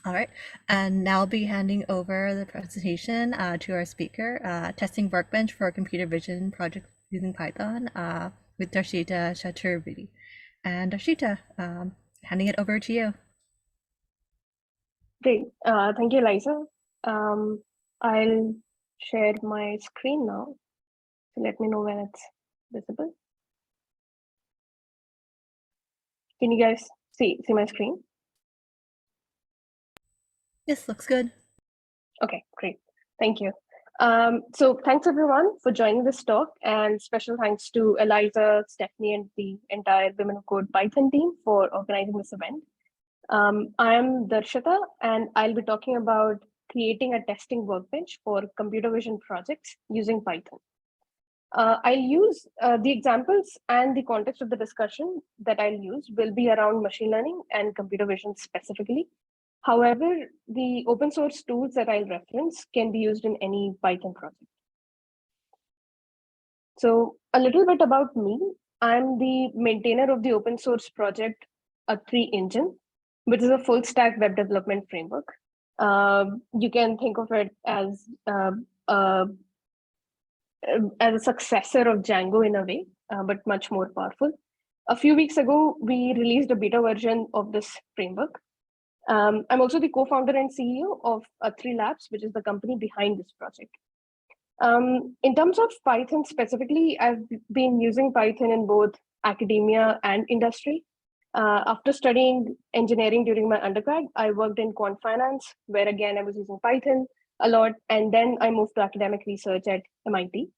All right, and now I'll be handing over the presentation to our speaker, testing Workbench for a computer vision project using Python with Darshita Chaturvedi. And Darshita, handing it over to you. Great. Thank you, Liza. I'll share my screen now. So let me know when it's visible. Can you guys see my screen? Yes, looks good. Okay, great. Thank you. So thanks everyone for joining this talk, and special thanks to Eliza, Stephanie, and the entire Women Who Code Python team for organizing this event. I am Darshita, and I'll be talking about creating a testing workbench for computer vision projects using Python. I'll use the examples and the context of the discussion that I'll use will be around machine learning and computer vision specifically. However, the open source tools that I'll reference can be used in any Python project. So a little bit about me. I'm the maintainer of the open source project A3 Engine, which is a full stack web development framework. You can think of it as a successor of Django in a way, but much more powerful. A few weeks ago, we released a beta version of this framework. I'm also the co-founder and CEO of A3 Labs, which is the company behind this project. In terms of Python specifically, I've been using Python in both academia and industry. After studying engineering during my undergrad, I worked in quant finance, where again, I was using Python a lot. And then I moved to academic research at MIT.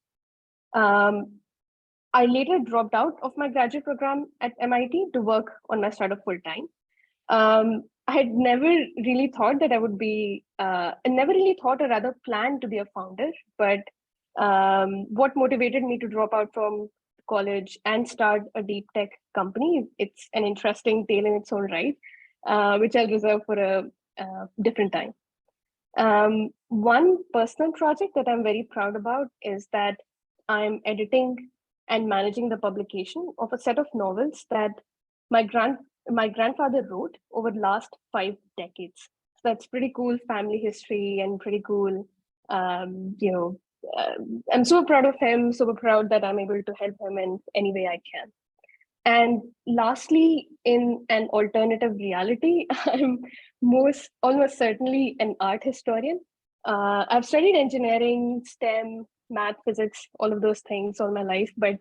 I later dropped out of my graduate program at MIT to work on my startup full time. I had never really thought that I would be, never really thought or rather planned to be a founder, but what motivated me to drop out from college and start a deep tech company, it's an interesting tale in its own right, which I'll reserve for a different time. One personal project that I'm very proud about is that I'm editing and managing the publication of a set of novels that my grandfather wrote over the last 5 decades. So that's pretty cool family history and pretty cool, I'm super proud of him, super proud that I'm able to help him in any way I can. And lastly, in an alternative reality, I'm almost certainly an art historian. I've studied engineering, STEM, math, physics, all of those things all my life, but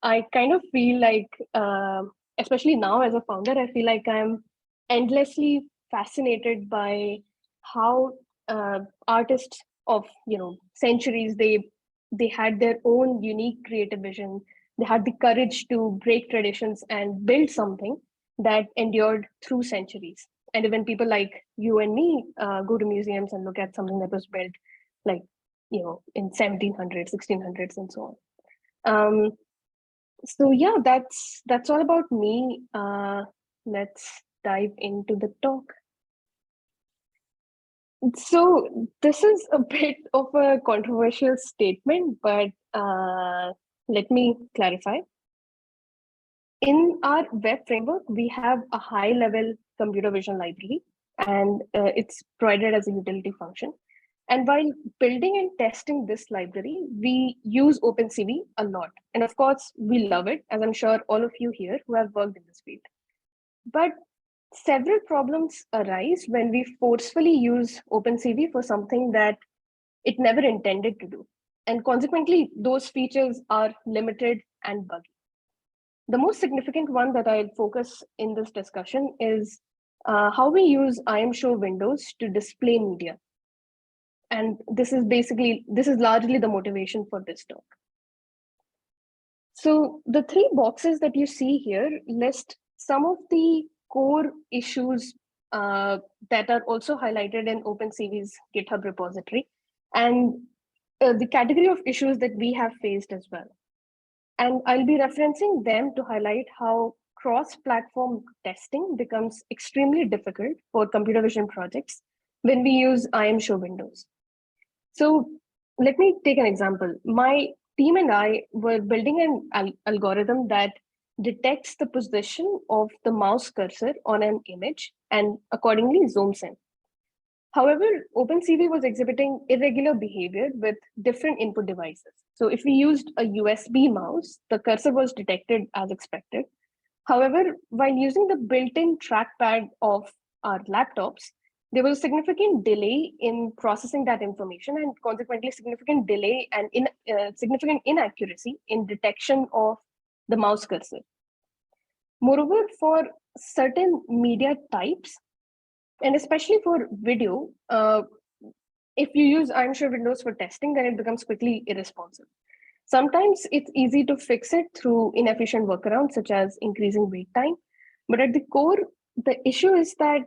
I kind of feel like, especially now as a founder, I feel like I'm endlessly fascinated by how artists of centuries, they had their own unique creative vision. They had the courage to break traditions and build something that endured through centuries. And even people like you and me go to museums and look at something that was built like, in 1700s, 1600s, and so on. So yeah, that's all about me. Let's dive into the talk. So this is a bit of a controversial statement, but let me clarify. In our web framework, we have a high-level computer vision library, and it's provided as a utility function. And while building and testing this library, we use OpenCV a lot. And of course, we love it, as I'm sure all of you here who have worked in this field. But several problems arise when we forcefully use OpenCV for something that it never intended to do. And consequently, those features are limited and buggy. The most significant one that I'll focus in this discussion is how we use IMShow windows to display media. And this is largely the motivation for this talk. So the 3 boxes that you see here list some of the core issues that are also highlighted in OpenCV's GitHub repository, and the category of issues that we have faced as well. And I'll be referencing them to highlight how cross-platform testing becomes extremely difficult for computer vision projects when we use IMShow windows. So let me take an example. My team and I were building an algorithm that detects the position of the mouse cursor on an image and accordingly zooms in. However, OpenCV was exhibiting irregular behavior with different input devices. So if we used a USB mouse, the cursor was detected as expected. However, while using the built-in trackpad of our laptops, there was a significant delay in processing that information and consequently significant delay and significant inaccuracy in detection of the mouse cursor. Moreover, for certain media types, and especially for video, if you use I'm sure Windows for testing, then it becomes quickly irresponsive. Sometimes it's easy to fix it through inefficient workarounds, such as increasing wait time. But at the core, the issue is that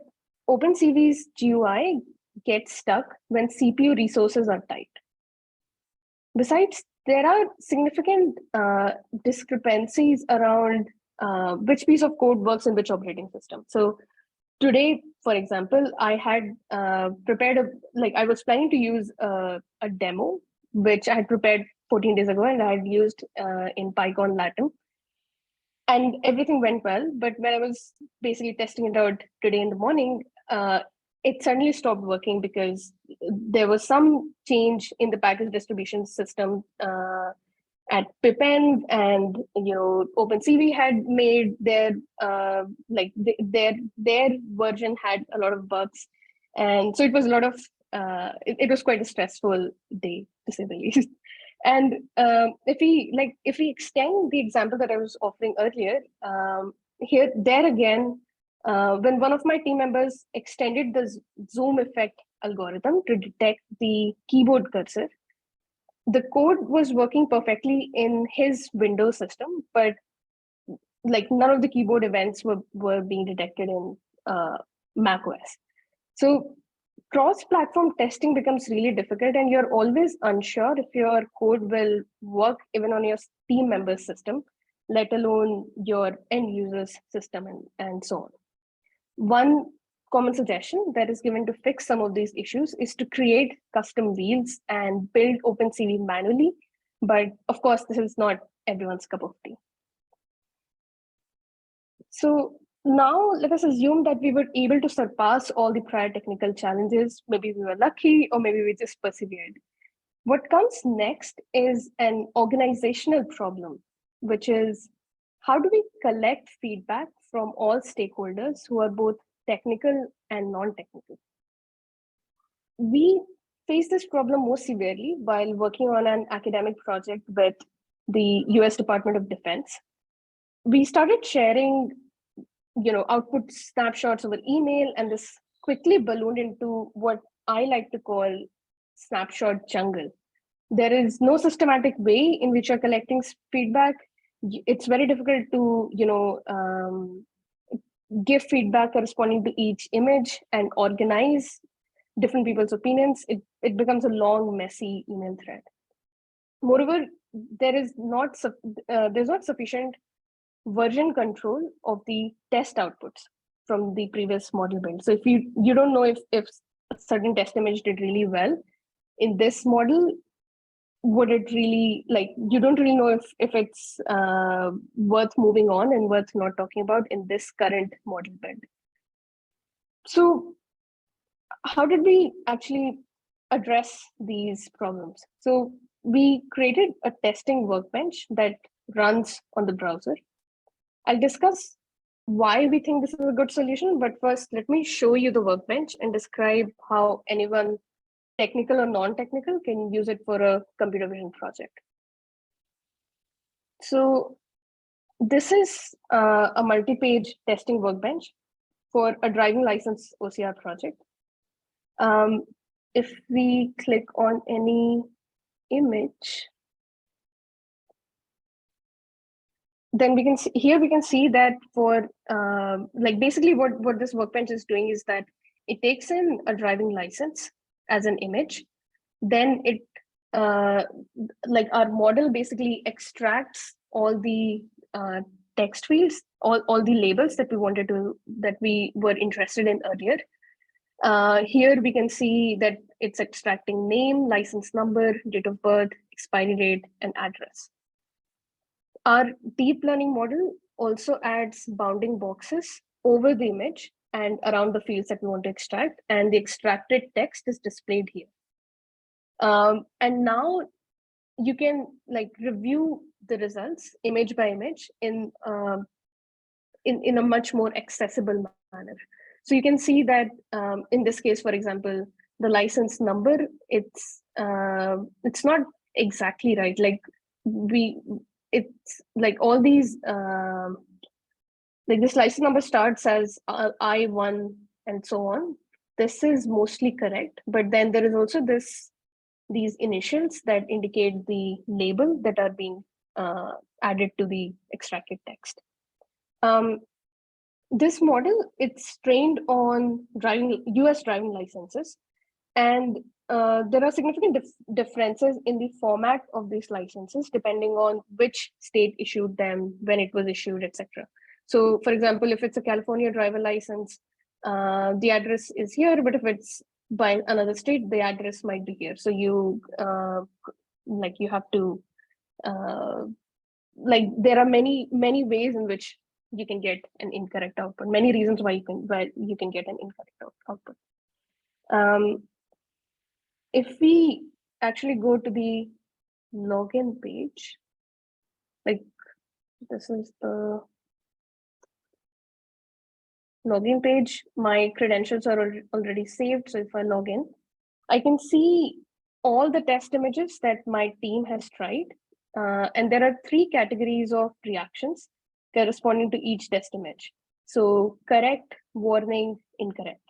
OpenCV's GUI gets stuck when CPU resources are tight. Besides, there are significant discrepancies around which piece of code works in which operating system. So today, for example, I had prepared I was planning to use a demo, which I had prepared 14 days ago, and I had used in PyCon Latin. And everything went well. But when I was basically testing it out today in the morning, it suddenly stopped working because there was some change in the package distribution system at pipenv, and OpenCV had made their their version had a lot of bugs, and so it was a lot of it was quite a stressful day, to say the least. And if we extend the example that I was offering earlier, there again, when one of my team members extended the zoom effect algorithm to detect the keyboard cursor, the code was working perfectly in his Windows system, but none of the keyboard events were being detected in Mac OS. So cross-platform testing becomes really difficult, and you're always unsure if your code will work even on your team member's system, let alone your end user's system, and so on. One common suggestion that is given to fix some of these issues is to create custom wheels and build OpenCV manually. But of course, this is not everyone's cup of tea. So now let us assume that we were able to surpass all the prior technical challenges. Maybe we were lucky, or maybe we just persevered. What comes next is an organizational problem, which is how do we collect feedback from all stakeholders who are both technical and non-technical? We face this problem most severely while working on an academic project with the US Department of Defense. We started sharing output snapshots over email, and this quickly ballooned into what I like to call snapshot jungle. There is no systematic way in which you're collecting feedback. It's very difficult to give feedback corresponding to each image and organize different people's opinions. It becomes a long, messy email thread. Moreover, there's not sufficient version control of the test outputs from the previous model build. So if you don't know if a certain test image did really well in this model, would it really, you don't really know if it's worth moving on and worth not talking about in this current model build. So how did we actually address these problems? So we created a testing workbench that runs on the browser. I'll discuss why we think this is a good solution, but first let me show you the workbench and describe how anyone, technical or non-technical, can use it for a computer vision project. So this is a multi-page testing workbench for a driving license OCR project. If we click on any image, then we can see that for basically what this workbench is doing is that it takes in a driving license as an image, then it our model basically extracts all the text fields, all the labels that we were interested in earlier. Here we can see that it's extracting name, license number, date of birth, expiry date, and address. Our deep learning model also adds bounding boxes over the image and around the fields that we want to extract, and the extracted text is displayed here. And now you can like review the results image by image in a much more accessible manner. So you can see that in this case, for example, the license number, it's not exactly right. Like it's like all these like this license number starts as I1 and so on. This is mostly correct, but then there is also these initials that indicate the label that are being added to the extracted text. This model, it's trained on US driving licenses, and there are significant differences in the format of these licenses depending on which state issued them, when it was issued, etc. So, for example, if it's a California driver license, the address is here, but if it's by another state, the address might be here. So you you have to there are many ways in which you can get an incorrect output. Many reasons why you can get an incorrect output. If we actually go to the login page, like this is the login page, my credentials are already saved. So if I log in, I can see all the test images that my team has tried. And there are 3 categories of reactions corresponding to each test image. So correct, warning, incorrect.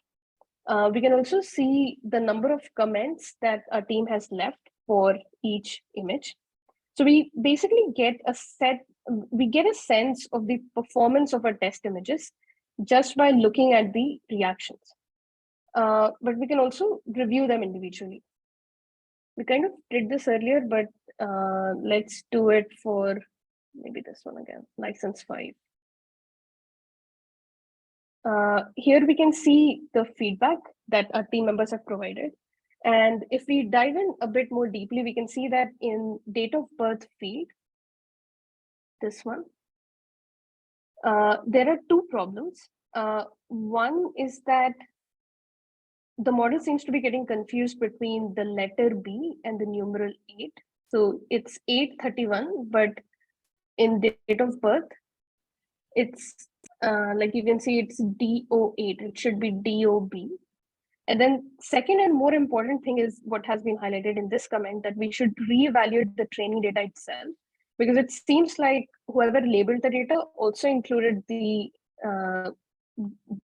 We can also see the number of comments that our team has left for each image. So we basically get a sense of the performance of our test images just by looking at the reactions. But we can also review them individually. We kind of did this earlier, but let's do it for maybe this one again, license 5. Here we can see the feedback that our team members have provided. And if we dive in a bit more deeply, we can see that in date of birth field, this one, there are 2 problems. One is that the model seems to be getting confused between the letter B and the numeral 8. So it's 831, but in date of birth, it's like you can see it's DO8. It should be DOB. And then second and more important thing is what has been highlighted in this comment, that we should reevaluate the training data itself, because it seems like whoever labeled the data also included the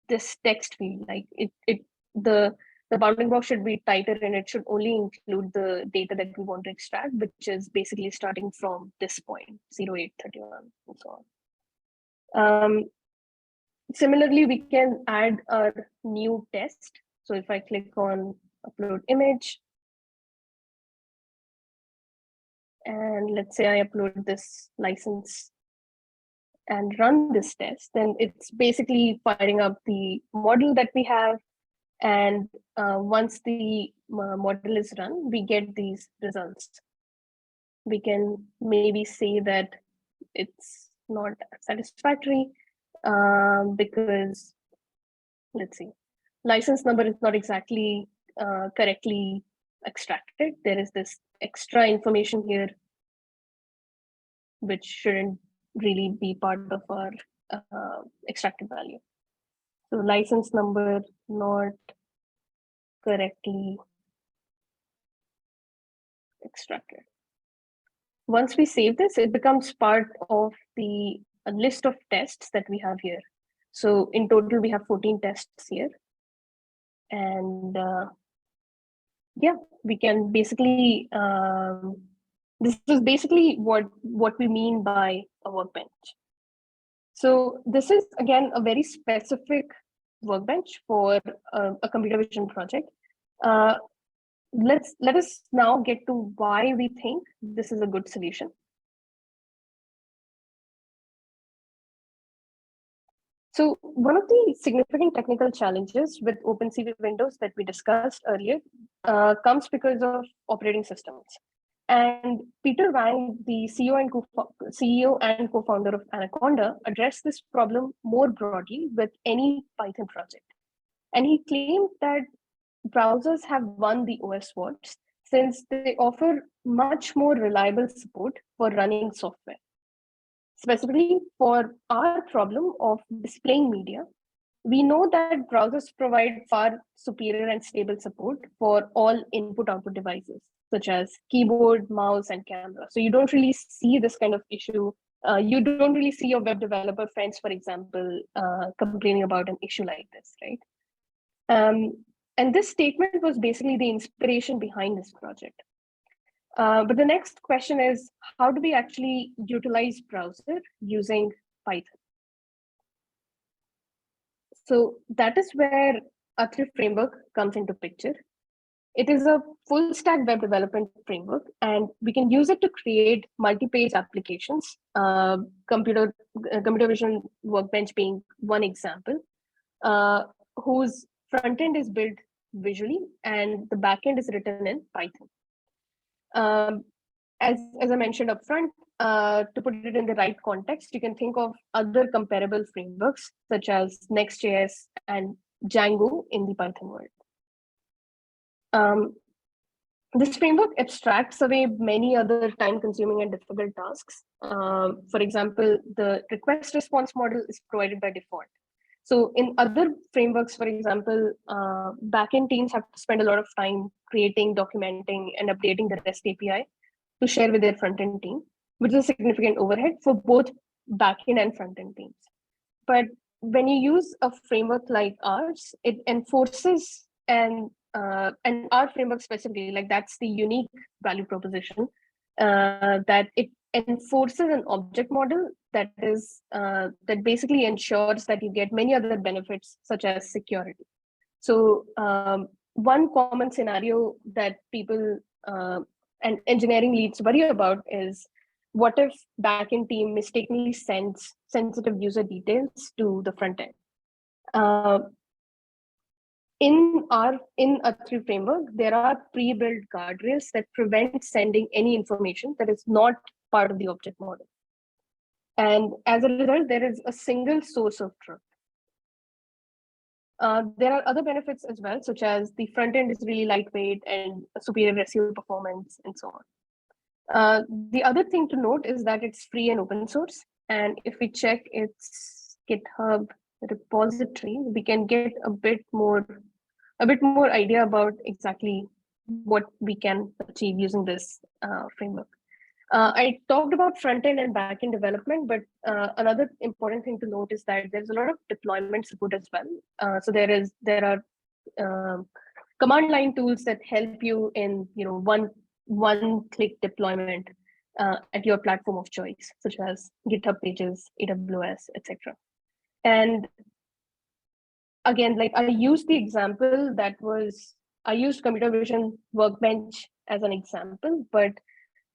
this text field. Like the bounding box should be tighter and it should only include the data that we want to extract, which is basically starting from this point, 0831 and so on. Similarly, we can add a new test. So if I click on upload image, and let's say I upload this license and run this test, then it's basically firing up the model that we have. And once the model is run, we get these results. We can maybe say that it's not satisfactory because, let's see, license number is not exactly correctly extracted. There is this extra information here, which shouldn't really be part of our extracted value. So license number not correctly extracted. Once we save this, it becomes part of the list of tests that we have here. So in total, we have 14 tests here. And yeah, we can basically, this is basically what we mean by a workbench. So this is, again, a very specific workbench for a computer vision project. Let us now get to why we think this is a good solution. So one of the significant technical challenges with OpenCV windows that we discussed earlier comes because of operating systems. And Peter Wang, the CEO and co-founder of Anaconda, addressed this problem more broadly with any Python project. And he claimed that browsers have won the OS wars since they offer much more reliable support for running software. Specifically for our problem of displaying media, we know that browsers provide far superior and stable support for all input-output devices, such as keyboard, mouse, and camera. So you don't really see this kind of issue. You don't really see your web developer friends, for example, complaining about an issue like this, right? And this statement was basically the inspiration behind this project. But the next question is, how do we actually utilize browser using Python? So that is where a3 framework comes into picture. It is a full stack web development framework, and we can use it to create multi-page applications, computer vision Workbench being one example, whose front end is built visually and the back end is written in Python. As I mentioned upfront, to put it in the right context, you can think of other comparable frameworks such as Next.js and Django in the Python world. This framework abstracts away many other time-consuming and difficult tasks. For example, the request response model is provided by default. So in other frameworks, for example, backend teams have to spend a lot of time creating, documenting, and updating the REST API to share with their front-end team, which is a significant overhead for both backend and front-end teams. But when you use a framework like ours, it enforces and our framework specifically, like that's the unique value proposition, that it enforces an object model that is that basically ensures that you get many other benefits such as security. So one common scenario that people and engineering leads worry about is, what if backend team mistakenly sends sensitive user details to the front end? In a3 framework, there are pre-built guardrails that prevent sending any information that is not part of the object model. And as a result, there is a single source of truth. There are other benefits as well, such as the front end is really lightweight and superior SEO performance and so on. The other thing to note is that it's free and open source. And if we check its GitHub repository, we can get a bit more idea about exactly what we can achieve using this framework. I talked about front-end and back-end development, but another important thing to note is that there's a lot of deployment support as well. So there are command line tools that help you in one-click deployment at your platform of choice, such as GitHub Pages, AWS, etc. And again, like I used computer vision Workbench as an example, but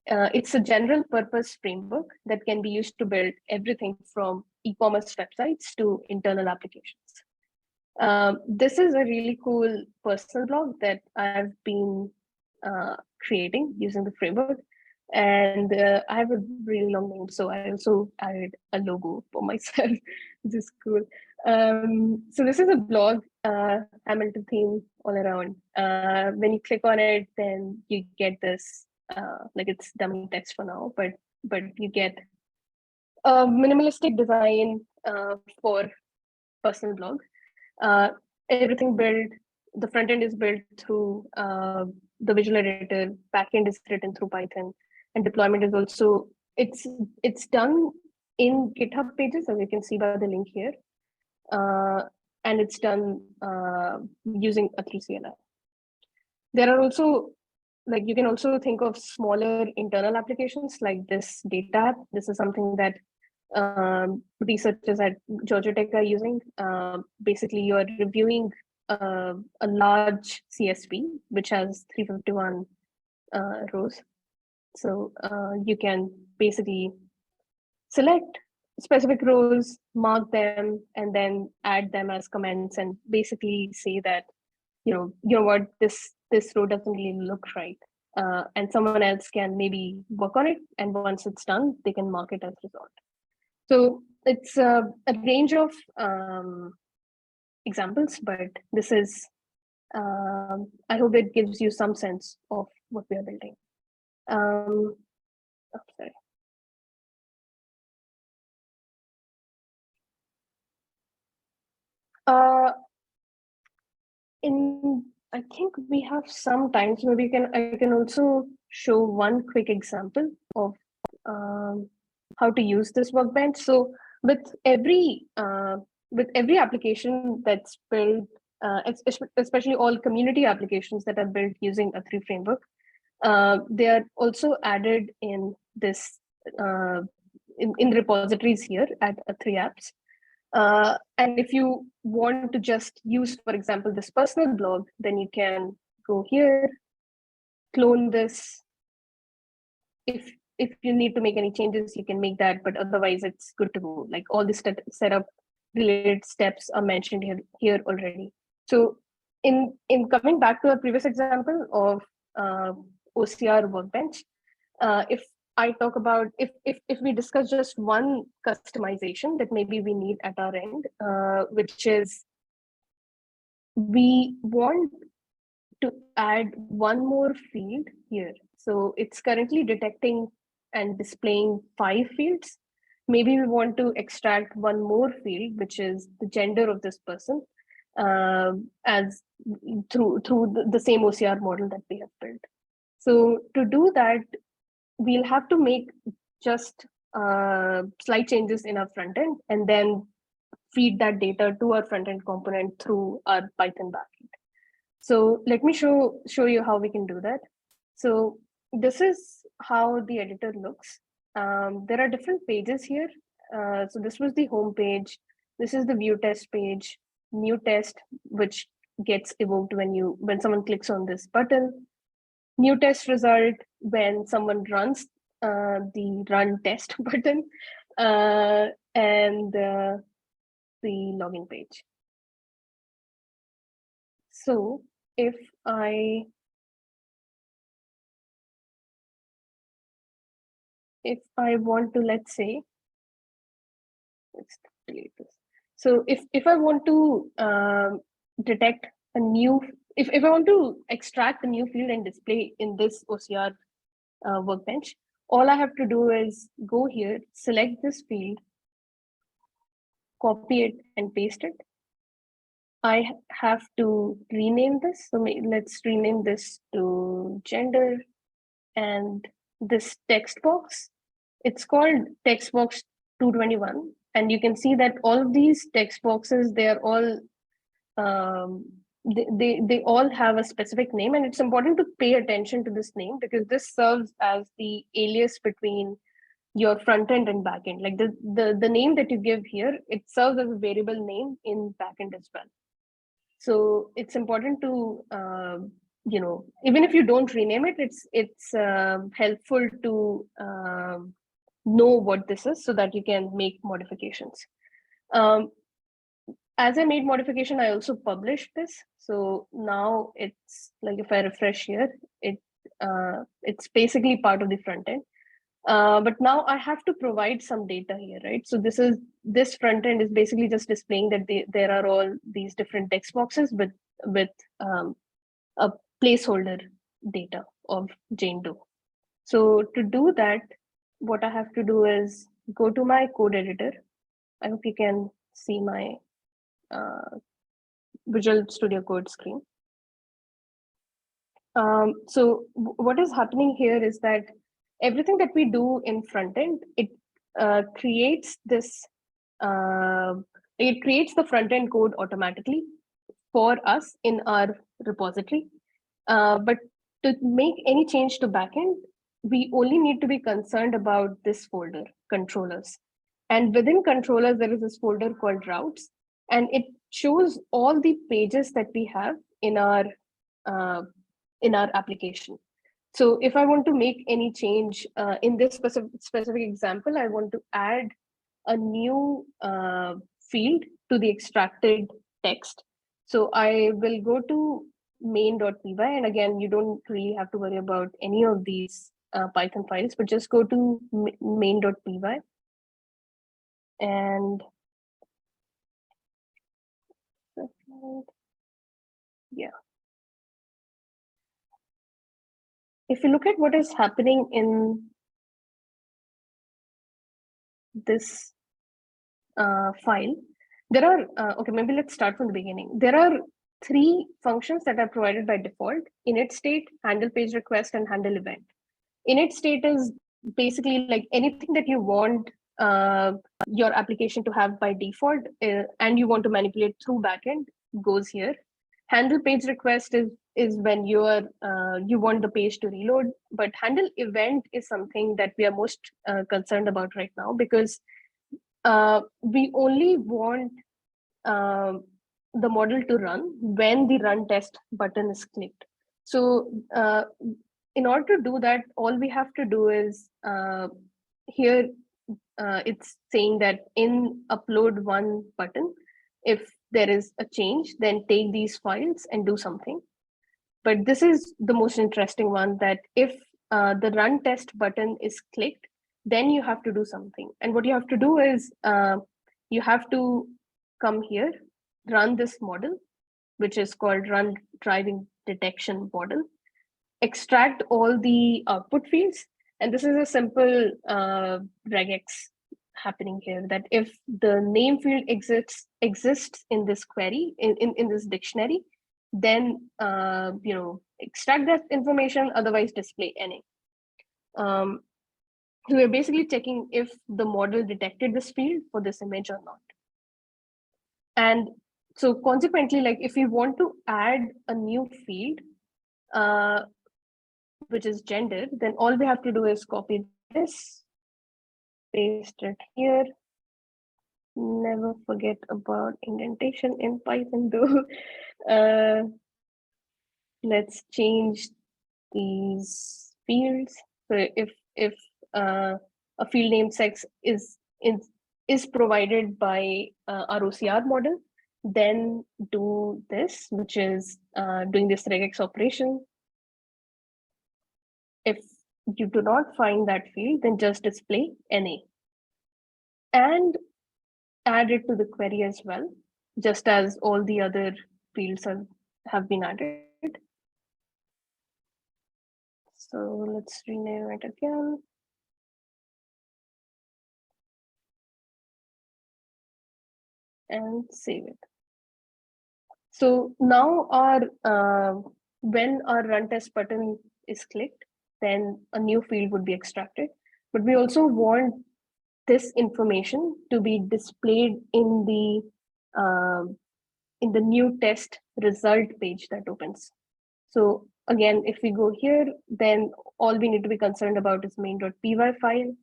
it's a general purpose framework that can be used to build everything from e-commerce websites to internal applications. This is a really cool personal blog that I've been creating using the framework. And I have a really long name, so I also added a logo for myself, which is cool. So this is a blog, Hamilton theme all around. When you click on it, then you get this, like it's dummy text for now, but you get a minimalistic design for personal blog. Everything built, the front end is built through the visual editor, backend is written through Python, and deployment is also, it's done in GitHub Pages, as you can see by the link here. And it's done using a3 CLI. There are also, like, you can also think of smaller internal applications like this data app. This is something that researchers at Georgia Tech are using. Basically, you're reviewing a large CSV, which has 351 rows. So you can basically select specific rows, mark them, and then add them as comments, and basically say that, you know what, this row doesn't really look right. and someone else can maybe work on it. And once it's done, they can mark it as result. So it's a range of examples, but this is, I hope it gives you some sense of what we are building. Oh, sorry. I think we have some time, so maybe I can also show one quick example of how to use this workbench. So with every application that's built, especially all community applications that are built using a A3 framework, they are also added in this in repositories here at A3 apps. And if you want to just use, for example, this personal blog, then you can go here, clone this. If you need to make any changes, you can make that, but otherwise it's good to go. Like all the setup related steps are mentioned here already. So in coming back to a previous example of OCR workbench, if I talk about if we discuss just one customization that maybe we need at our end, which is we want to add one more field here. So it's currently detecting and displaying 5 fields. Maybe we want to extract one more field, which is the gender of this person, as through the same OCR model that we have built. So to do that, we'll have to make just slight changes in our front end and then feed that data to our front end component through our Python backend. So let me show you how we can do that. So this is how the editor looks. There are different pages here. So this was the home page. This is the view test page, new test, which gets evoked when someone clicks on this button. New test result when someone runs the run test button, and the login page. So if I want to, let's say, let's delete this. So if I want to detect a new, if I want to extract a new field and display in this OCR workbench, all I have to do is go here, select this field, copy it and paste it. I have to rename this. So let's rename this to gender, and this text box, it's called text box 221. And you can see that all of these text boxes, they are all, they all have a specific name, and it's important to pay attention to this name because this serves as the alias between your front end and back end. Like the name that you give here, it serves as a variable name in backend as well. So it's important to, even if you don't rename it, it's helpful to know what this is so that you can make modifications. As I made modification, I also published this. So now it's like, if I refresh here, it's basically part of the front end. But now I have to provide some data here, right? So this front end is basically just displaying that there are all these different text boxes with a placeholder data of Jane Doe. So to do that, what I have to do is go to my code editor. I hope you can see my Visual Studio Code screen. So what is happening here is that everything that we do in front end, it creates this, it creates the front end code automatically for us in our repository. But to make any change to backend, we only need to be concerned about this folder, controllers. And within controllers, there is this folder called routes, and it shows all the pages that we have in our application. So if I want to make any change in this specific example, I want to add a new field to the extracted text. So I will go to main.py. And again, you don't really have to worry about any of these Python files, but just go to main.py and yeah. If you look at what is happening in this file, there are, okay, maybe let's start from the beginning. There are 3 functions that are provided by default: init state, handle page request, and handle event. Init state is basically like anything that you want your application to have by default and you want to manipulate through backend goes here. Handle page request is when you want the page to reload, but handle event is something that we are most concerned about right now, because we only want the model to run when the run test button is clicked. So in order to do that, all we have to do is here it's saying that in upload one button, if there is a change, then take these files and do something. But this is the most interesting one, that if the run test button is clicked, then you have to do something. And what you have to do is you have to come here, run this model, which is called run driving detection model, extract all the output fields. And this is a simple regex happening here, that if the name field exists in this query, in this dictionary, then extract that information, otherwise display NA. So we're basically checking if the model detected this field for this image or not. And so consequently, like if we want to add a new field, which is gender, then all we have to do is copy this, paste it here. Never forget about indentation in Python though. Let's change these fields. So if a field name sex is provided by our OCR model, then do this, which is doing this regex operation. If you do not find that field, then just display NA and add it to the query as well, just as all the other fields have been added. So let's rename it again. And save it. So now our when our run test button is clicked, then a new field would be extracted. But we also want this information to be displayed in the new test result page that opens. So again, if we go here, then all we need to be concerned about is main.py file.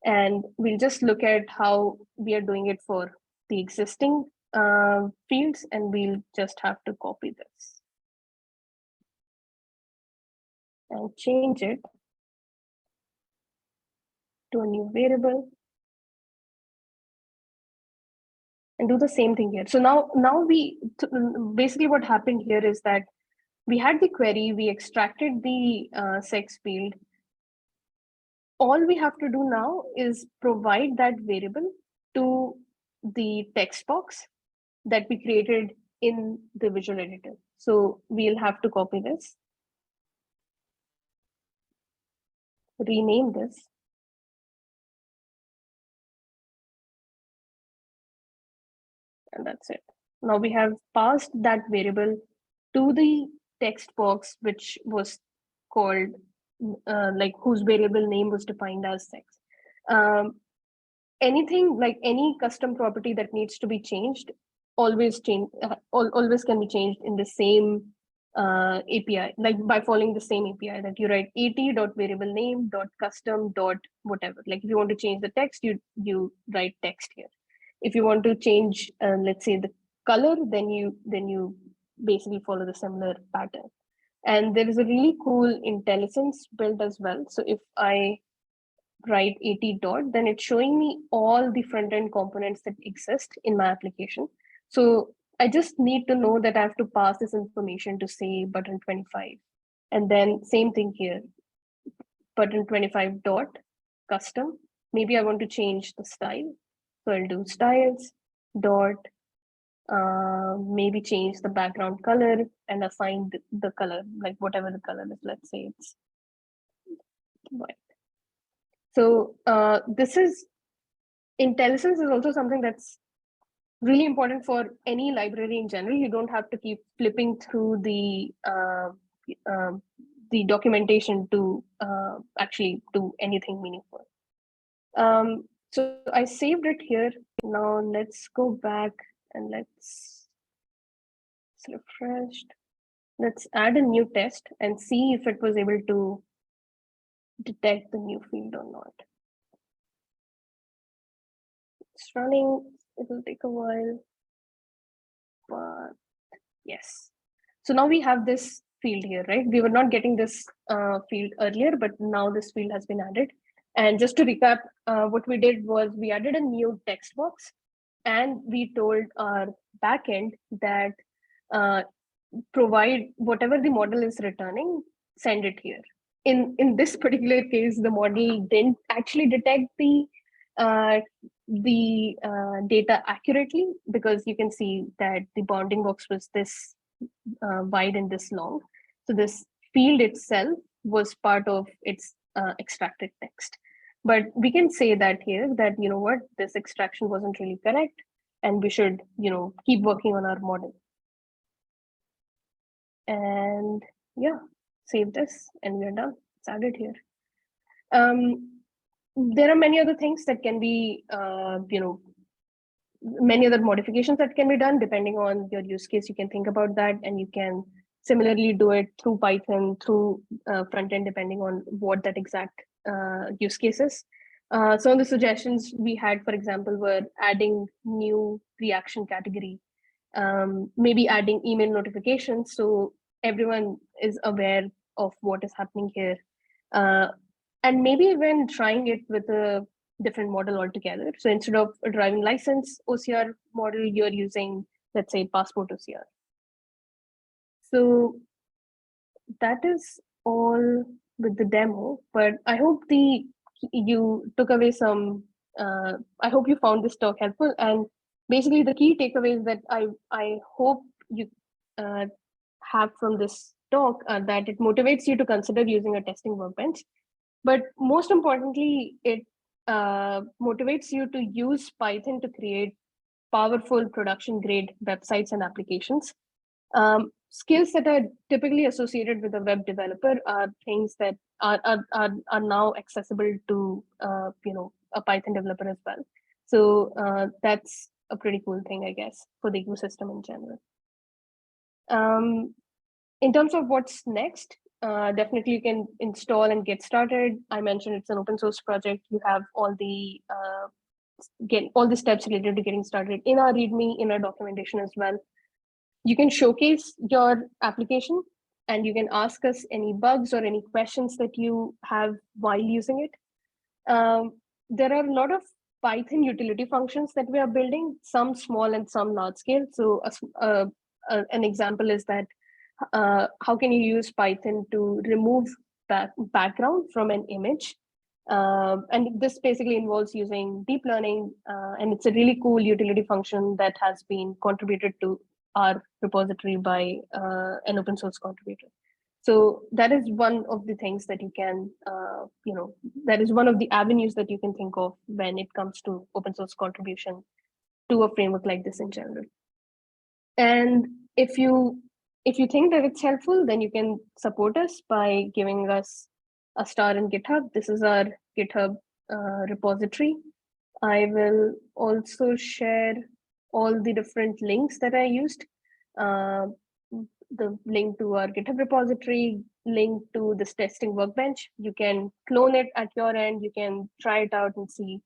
And we'll just look at how we are doing it for the existing fields, and we'll just have to copy this and change it to a new variable and do the same thing here. So now basically what happened here is that we had the query, we extracted the sex field. All we have to do now is provide that variable to the text box that we created in the visual editor. So we'll have to copy this, rename this, and that's it. Now we have passed that variable to the text box, which was called like whose variable name was defined as sex. Anything like any custom property that needs to be changed always can be changed in the same API, like by following the same API that you write at.variablename.custom. Whatever. Like if you want to change the text, you write text here. If you want to change, let's say the color, then you basically follow the similar pattern. And there is a really cool IntelliSense build as well. So if I write at then it's showing me all the front-end components that exist in my application. So I just need to know that I have to pass this information to say button 25. And then same thing here, button 25 dot custom. Maybe I want to change the style. So I'll do styles dot, maybe change the background color and assign the color, like whatever the color is. Let's say it's white. So this is, IntelliSense is also something that's really important for any library in general. You don't have to keep flipping through the documentation to actually do anything meaningful. So I saved it here. Now let's go back and let's refresh. Let's add a new test and see if it was able to detect the new field or not. It's running, it will take a while, but yes. So now we have this field here, right? We were not getting this field earlier, but now this field has been added. And just to recap, what we did was we added a new text box and we told our backend that provide whatever the model is returning, send it here. In this particular case, the model didn't actually detect the data accurately, because you can see that the bounding box was this wide and this long. So this field itself was part of its extracted text. But we can say that here that, you know what, this extraction wasn't really correct and we should, you know, keep working on our model. And yeah, save this and we're done. It's added here. There are many other things that can be, you know, many other modifications that can be done depending on your use case. You can think about that, and you can similarly do it through Python, through front end, depending on what that exact use case is. Some of the suggestions we had, for example, were adding new reaction category, maybe adding email notifications so everyone is aware of what is happening here. And maybe even trying it with a different model altogether. So instead of a driving license OCR model, you're using, let's say, passport OCR. So that is all with the demo, but I hope you took away some, I hope you found this talk helpful. And basically the key takeaways that I hope you have from this talk are that it motivates you to consider using a testing workbench. But most importantly, it motivates you to use Python to create powerful production grade websites and applications. Skills that are typically associated with a web developer are things that are now accessible to you know, a Python developer as well. So that's a pretty cool thing, I guess, for the ecosystem in general. In terms of what's next, definitely you can install and get started. I mentioned it's an open source project. You have all the steps related to getting started in our README, in our documentation as well. You can showcase your application and you can ask us any bugs or any questions that you have while using it. There are a lot of Python utility functions that we are building, some small and some large scale. So an example is that how can you use Python to remove background from an image? And this basically involves using deep learning, and it's a really cool utility function that has been contributed to our repository by an open source contributor. So that is one of the things that you can, you know, that is one of the avenues that you can think of when it comes to open source contribution to a framework like this in general. And if you think that it's helpful, then you can support us by giving us a star in GitHub. This is our GitHub repository. I will also share all the different links that I used. The link to our GitHub repository, link to this testing workbench. You can clone it at your end. You can try it out and see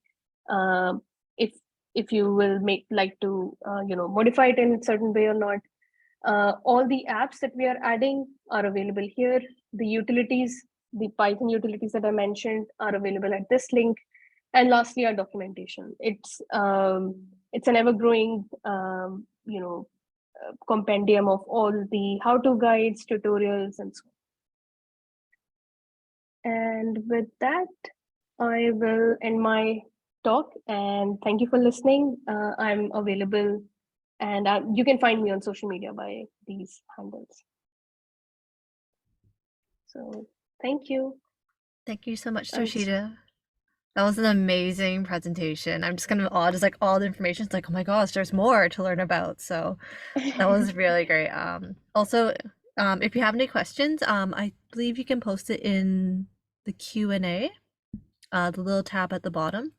if you will like to you know, modify it in a certain way or not. All the apps that we are adding are available here. The utilities, the Python utilities that I mentioned are available at this link. And lastly, our documentation. It's an ever-growing you know, compendium of all the how-to guides, tutorials, and so on. And with that, I will end my talk, and thank you for listening. I'm available, and you can find me on social media by these handles. So thank you. Thank you so much, I'll Darshita. That was an amazing presentation. I'm just kind of awed, just like all the information. It's like, oh my gosh, there's more to learn about. So that was really great. Also, if you have any questions, I believe you can post it in the Q&A, the little tab at the bottom.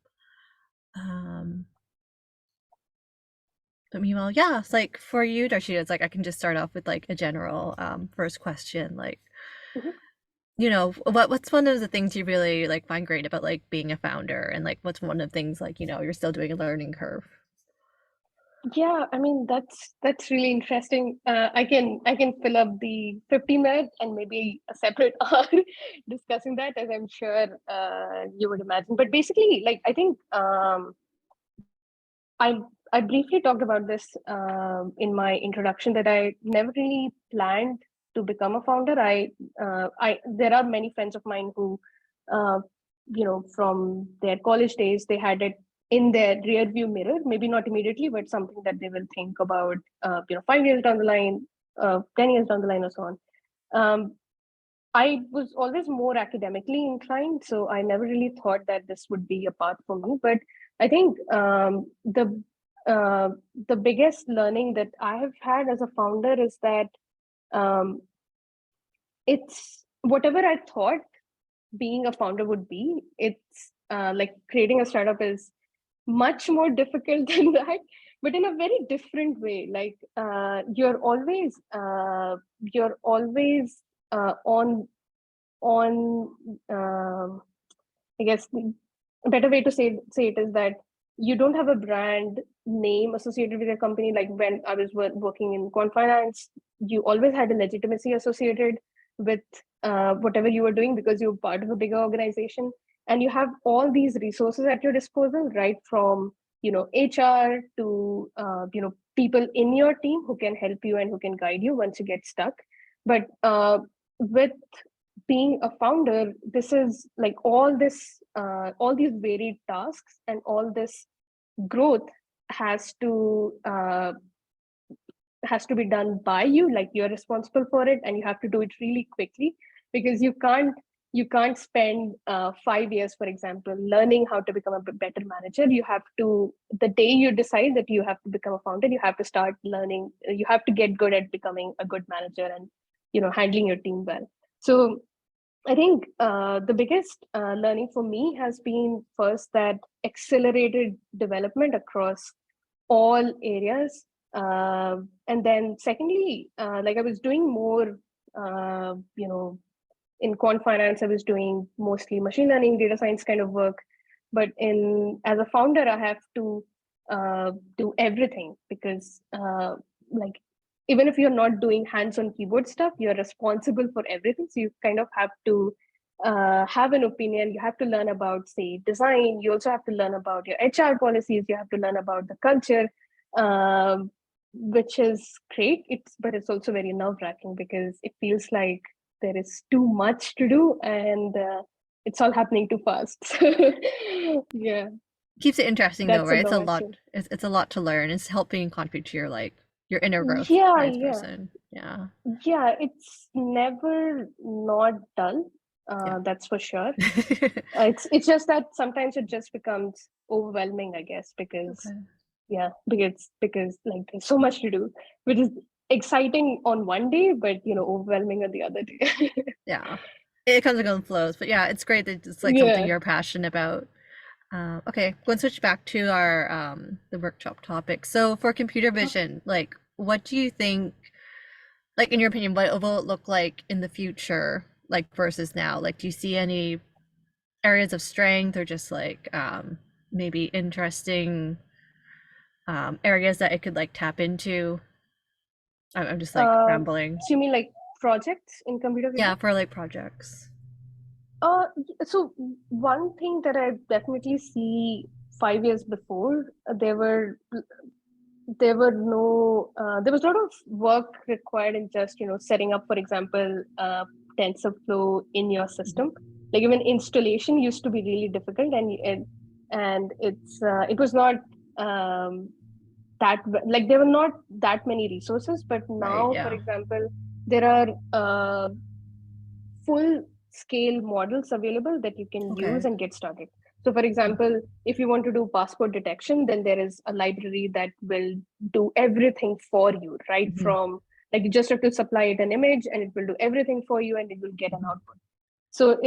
But meanwhile, yeah, it's like for you, Darshita, it's like I can just start off with like a general first question, like Mhm. what's one of the things you really like find great about like being a founder, and like what's one of the things like you're still doing a learning curve? Yeah, I mean that's really interesting. I can fill up the 50 minutes and maybe a separate hour discussing that, as I'm sure you would imagine. But basically, like I think I I briefly talked about this in my introduction that I never really planned to become a founder. I there are many friends of mine who, uh, from their college days, they had it in their rear view mirror. Maybe not immediately, but something that they will think about. 5 years down the line, 10 years down the line, or so on. Um, I was always more academically inclined, so I never really thought that this would be a path for me. But I think uh, the biggest learning that I have had as a founder is that um, it's whatever I thought being a founder would be. It's like creating a startup is much more difficult than that, but in a very different way. Like you're always on I guess a better way to say it is that you don't have a brand name associated with your company. Like when I was working in quant finance, you always had a legitimacy associated with whatever you were doing because you're part of a bigger organization, and you have all these resources at your disposal, right from HR to people in your team who can help you and who can guide you once you get stuck. But with being a founder, this is like all these varied tasks and all this growth has to uh, has to be done by you. Like you're responsible for it, and you have to do it really quickly because you can't spend 5 years, for example, learning how to become a better manager. You have to, the day you decide that you have to become a founder, you have to start learning. You have to get good at becoming a good manager and handling your team well. So I think the biggest learning for me has been first that accelerated development across all areas. And then secondly, like I was doing more, in quant finance, I was doing mostly machine learning, data science kind of work. But as a founder, I have to do everything because like even if you're not doing hands-on keyboard stuff, you're responsible for everything. So you kind of have to have an opinion. You have to learn about, say, design. You also have to learn about your HR policies. You have to learn about the culture, which is great. But it's also very nerve-wracking because it feels like there is too much to do, and it's all happening too fast. Yeah, Keeps it interesting though, that's a right? long answer. It's a lot to learn. It's helping contribute to your like your inner growth Yeah, as a yeah, person. Yeah. yeah. It's never not dull. Yeah. That's for sure. It's just that sometimes it just becomes overwhelming, I guess, because Okay. yeah, because like there's so much to do, which is exciting on one day, but overwhelming on the other day. Yeah. It comes and goes and flows, but yeah, it's great that it's like something Yeah. you're passionate about. Okay, let's switch back to our the workshop topic. So for computer vision, like what do you think, like in your opinion, what will it look like in the future, like versus now? Like do you see any areas of strength or just like maybe interesting areas that it could like tap into? I'm just like rambling. So you mean like projects in computer Yeah, vision? for like projects. So one thing that I definitely see 5 years before, there were there were no there was a lot of work required in just setting up, for example, TensorFlow in your system. Like even installation used to be really difficult, and it was not that, like there were not that many resources. But Right. now, for Yeah. example, there are full scale models available that you can use Okay. and get started. So, for example, if you want to do passport detection, then there is a library that will do everything for you, right? Mhm. From, like, you just have to supply it an image and it will do everything for you and it will get an Mhm. output. So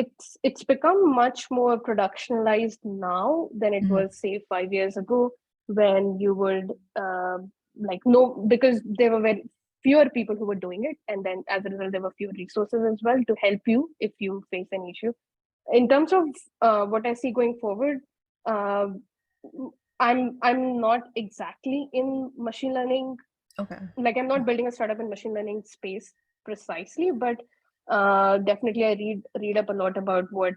it's become much more productionalized now than it Mhm. was, say, 5 years ago, when you would like, no, because there were very fewer people who were doing it, and then as a result there were fewer resources as well to help you if you face an issue. In terms of what I see going forward, uh, I'm not exactly in machine learning, Okay. like I'm not building a startup in machine learning space precisely, but definitely I read up a lot about what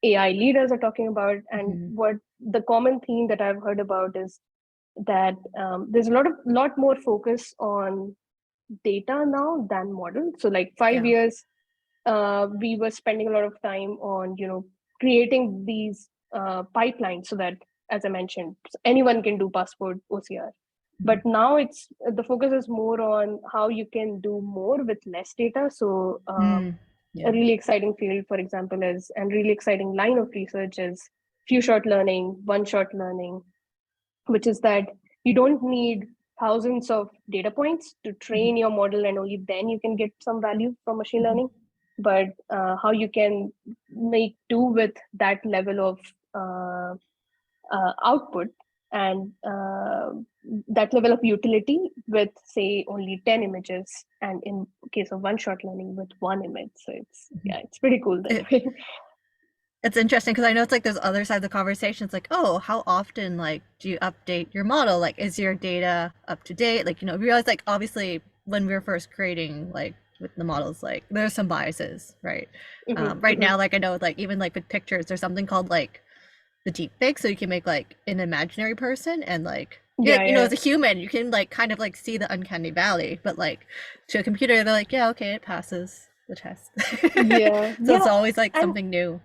AI leaders are talking about. And Mhm. what the common theme that I've heard about is that there's a lot more focus on data now than model. So like five Yeah. years we were spending a lot of time on creating these pipelines so that, as I mentioned, anyone can do passport OCR. But Mhm. now it's the focus is more on how you can do more with less data. So Mm. a Yeah. really exciting field, for example, is, and really exciting line of research is few shot learning, one shot learning, which is that you don't need thousands of data points to Mhm. train your model, and only then you can get some value from machine Mhm. learning. But how you can make do with that level of output, and that level of utility with, say, only 10 images, and in case of one shot learning with one image. So Mhm. it's pretty cool that It, way. it's interesting because I know it's like there's other side of the conversation. It's like, oh, how often like do you update your model? Like, is your data up to date? Like, we realize like obviously when we were first creating like with the models, like there's some biases, right? Mhm, Right mhm. now, like I know like even like with pictures, there's something called like the deep fake, so you can make like an imaginary person and like yeah, Yeah, yeah. as a human, you can like kind of like see the uncanny valley, but like to a computer, they're like, yeah, okay, it passes the test. Yeah, So it's yeah. always like And something new.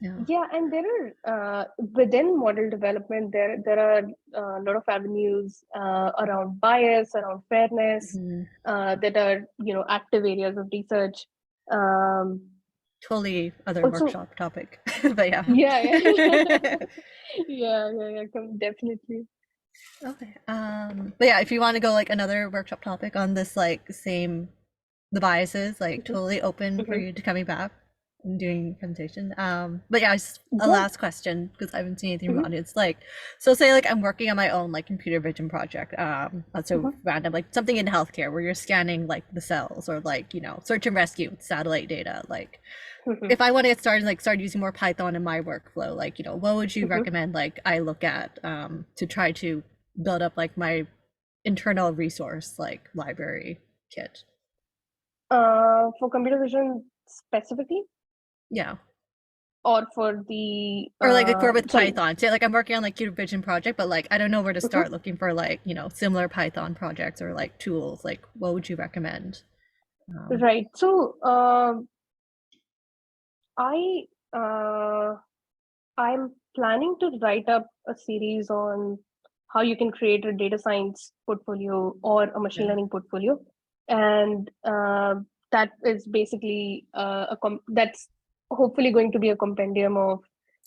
Yeah. yeah, and there are within model development, there are a lot of avenues around bias, around fairness, Mhm. that are active areas of research. Um, Totally other Also, workshop topic, but yeah. yeah, yeah, yeah, definitely. Okay. But yeah, if you want to go like another workshop topic on this, like same the biases, like Mhm, totally open for mhm. you to coming back and doing presentation. But yeah, just a Yeah. last question because I haven't seen anything from the Mhm, audience. Like, so say like I'm working on my own like computer vision project. That's so mhm, random, like something in healthcare where you're scanning like the cells or like search and rescue with satellite data. Like, mhm, if I want to get started, like start using more Python in my workflow, like what would you mhm. recommend? Like I look at to try to build up like my internal resource like library kit. For computer vision specifically, Yeah. or for the Or like for with sorry. Python. Say like I'm working on like computer vision project, but like I don't know where to Mhm. start looking for like, similar Python projects or like tools. Like what would you recommend? Right. So I uh, I'm planning to write up a series on how you can create a data science portfolio or a machine Yeah. learning portfolio, and that is basically that's hopefully going to be a compendium of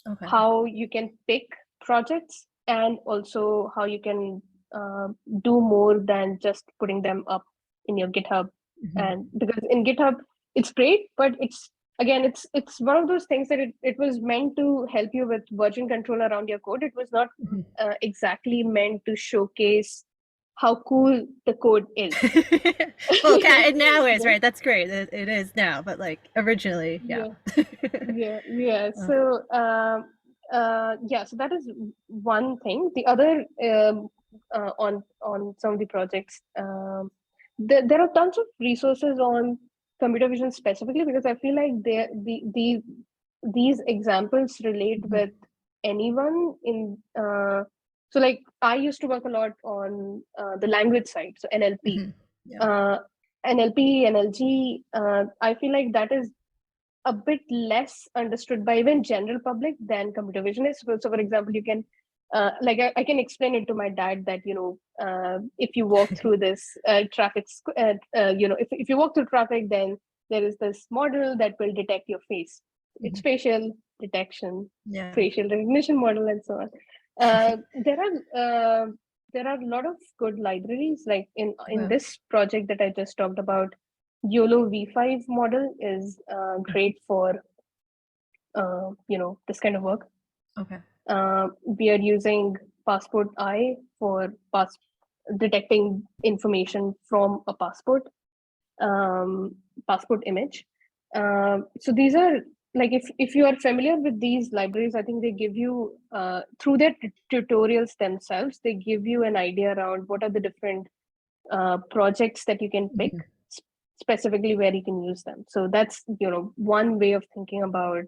Okay. how you can pick projects, and also how you can uh, do more than just putting them up in your GitHub. Hmm. And because in GitHub it's great, but it's, again, it's one of those things that it was meant to help you with version control around your code. It was not Hmm. exactly meant to showcase how cool the code is. Well, cat it now is Yeah, right. That's great. It is now, but like originally, yeah. yeah, yeah. Uh, So yeah, so that is one thing. The other, on some of the projects, there are tons of resources on computer vision specifically, because I feel like these examples relate mhm. with anyone in So like I used to work a lot on the language side, so NLP, Yeah. uh, NLP, NLG. I feel like that is a bit less understood by even general public than computer vision is. So for example, you can I can explain it to my dad that if you walk through this if you walk through traffic, then there is this model that will detect your face. It's facial detection, Yeah. facial recognition model, and so on. Uh, there are there are a lot of good libraries like in Okay. this project that I just talked about. YOLO V5 model is great for this kind of work. Okay. We are using Passport Eye for detecting information from a passport image. So these are like if you are familiar with these libraries, I think they give you through their tutorials themselves, they give you an idea around what are the different projects that you can pick specifically where you can use them. So that's one way of thinking about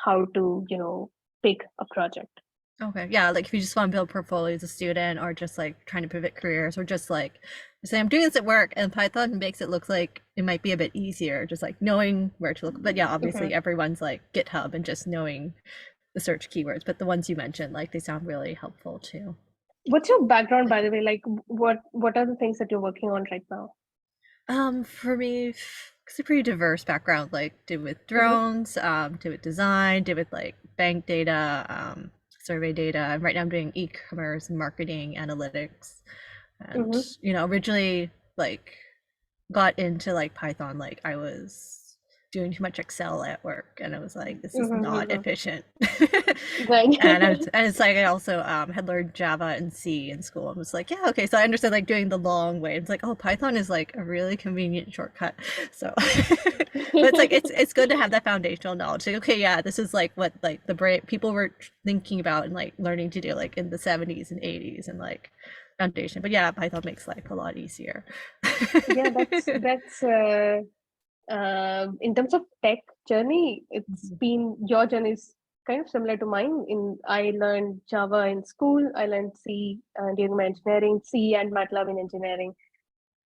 how to pick a project. Okay. Yeah, like if you just want to build portfolio as a student or just like trying to pivot careers or just like say I'm doing this at work and Python makes it look like it might be a bit easier, just like knowing where to look. But yeah, obviously Mhm. everyone's like GitHub and just knowing the search keywords. But the ones you mentioned, like they sound really helpful too. What's your background, by the way? Like, what are the things that you're working on right now? For me, it's a pretty diverse background, like did with Hmm. drones, did with design, did with like bank data, survey data. And right now I'm doing e-commerce and marketing analytics. And, Hmm. originally like got into like Python, like I was doing too much Excel at work and I was like, this is not Hmm. efficient. Right. And it's like I also had learned Java and C in school. I was like, yeah, okay. So I understand like doing the long way. It's like, oh, Python is like a really convenient shortcut. So but it's like it's good to have that foundational knowledge. Like, okay, yeah, this is like what like the brain people were thinking about and like learning to do like in the 70s and 80s and like foundation. But yeah, Python makes life a lot easier. Yeah, that's in terms of tech journey, it's been your journey is kind of similar to mine. I learned Java in school. I learned C during my engineering, C and MATLAB in engineering,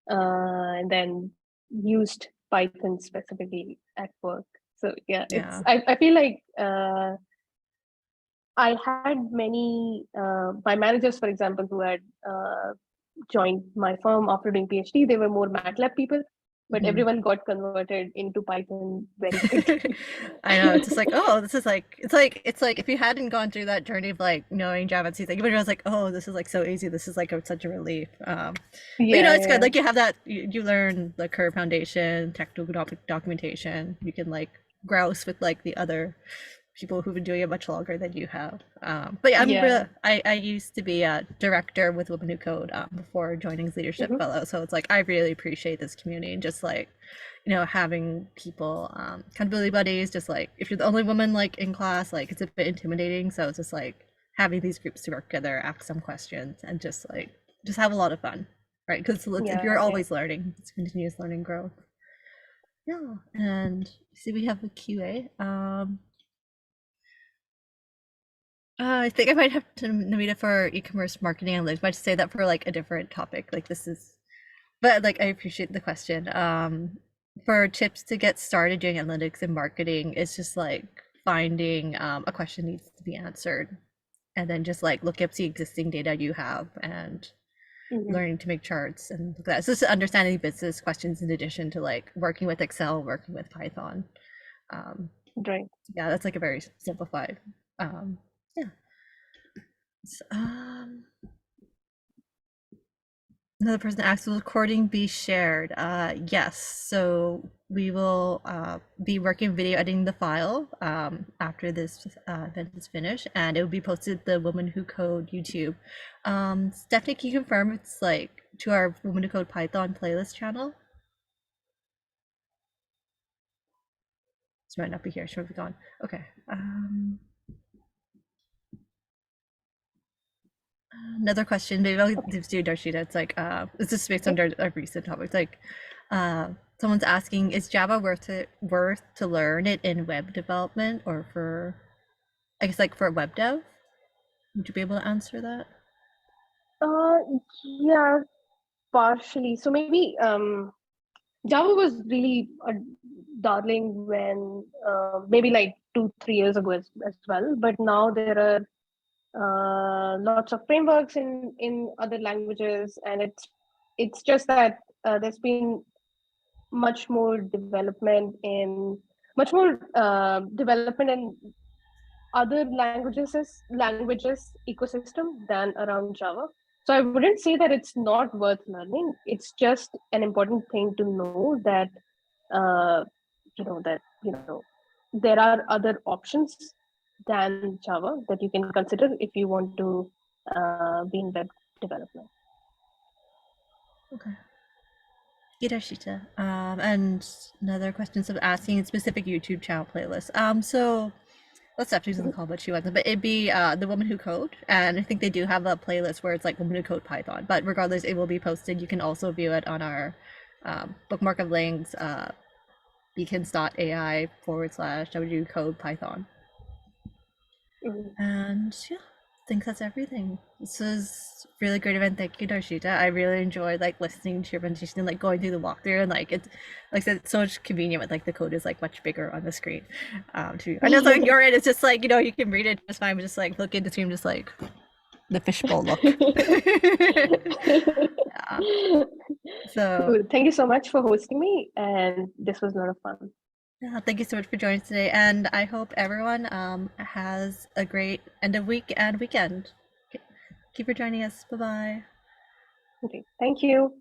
and then used Python specifically at work. So yeah, Yeah. I feel like I had many my managers, for example, who had joined my firm after doing PhD. They were more MATLAB people, but Mhm. everyone got converted into Python very quickly. I know. It's just like, oh, this is like it's like if you hadn't gone through that journey of like knowing Java and C, like you would have like, oh, this is like so easy. This is like such a relief. But Yeah, it's good. yeah. Like you have that you learn the curve foundation, technical documentation. You can like grouse with like the other people who've been doing it much longer than you have. But yeah, Yeah. I used to be a director with Women Who Code before joining as leadership Hmm. fellow. So it's like I really appreciate this community and just like having people accountability buddies. Just like if you're the only woman like in class, like it's a bit intimidating. So it's just like having these groups to work together, ask some questions, and just have a lot of fun, right? Because you're Yeah, yeah. always learning. It's continuous learning growth. Yeah, and see, we have a QA. I think I might have to Namita for e-commerce marketing analytics. Might say that for like a different topic. Like this is, but like I appreciate the question. For tips to get started doing analytics and marketing, it's just like finding a question needs to be answered, and then just like look up the existing data you have and Hmm. learning to make charts and look at that. So it's just understanding business questions in addition to like working with Excel, working with Python. Um, Right. yeah, that's like a very simplified. Yeah. So, another person asked, will recording be shared? Yes. So we will be working video editing the file after this event is finished, and it will be posted to the Women Who Code YouTube. Stephanie, can you confirm it's like to our Women Who Code Python playlist channel? She might not be here. She might be gone. Okay. Another question, maybe I'll Okay. do Darshita. It's like, this is based on a recent topic. It's like, someone's asking, is Java worth to learn it in web development or for, I guess like for web dev? Would you be able to answer that? Uh, yeah, partially. So maybe Java was really a darling when maybe like 2 3 years ago as well. But now there are lots of frameworks in other languages, and it's just that there's been much more development in other languages ecosystem than around Java. So I wouldn't say that it's not worth learning. It's just an important thing to know that uh, there are other options than Java that you can consider if you want to be in web development. Okay. Darshita. And another questions of asking specific YouTube channel playlists. So let's step to the call, but she wasn't. But it'd be the Woman Who Code, and I think they do have a playlist where it's like Woman Who Code Python. But regardless, it will be posted. You can also view it on our bookmark of links, beacons.ai/w code Python. Mhm. And yeah, I think that's everything. This was a really great event. Thank you, Darshita. I really enjoyed like listening to your presentation and like going through the walkthrough, and like it's like I said, it's so much convenient with like the code is like much bigger on the screen. I know something your end, it's just like you can read it just fine, but just like look at the screen, just like the fishbowl look. Yeah. So Cool. Thank you so much for hosting me, and this was a lot of fun. yeah, thank you so much for joining us today, and I hope everyone has a great end of week and weekend. Thank you for joining us. Bye bye. Okay, thank you.